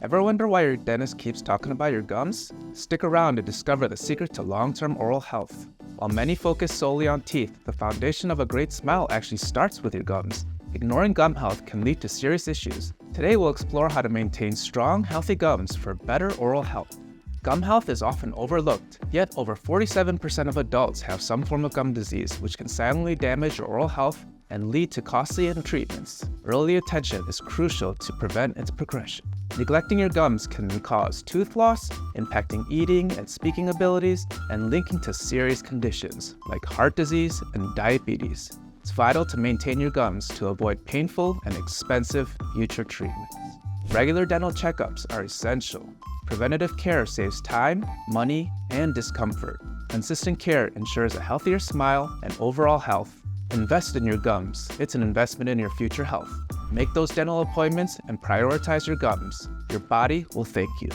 Ever wonder why your dentist keeps talking about your gums? Stick around to discover the secret to long-term oral health. While many focus solely on teeth, the foundation of a great smile actually starts with your gums. Ignoring gum health can lead to serious issues. Today we'll explore how to maintain strong, healthy gums for better oral health. Gum health is often overlooked, yet over 47% of adults have some form of gum disease, which can silently damage your oral health and lead to costly treatments. Early attention is crucial to prevent its progression. Neglecting your gums can cause tooth loss, impacting eating and speaking abilities, and linking to serious conditions like heart disease and diabetes. It's vital to maintain your gums to avoid painful and expensive future treatments. Regular dental checkups are essential. Preventative care saves time, money, and discomfort. Consistent care ensures a healthier smile and overall health. Invest in your gums. It's an investment in your future health. Make those dental appointments and prioritize your gums. Your body will thank you.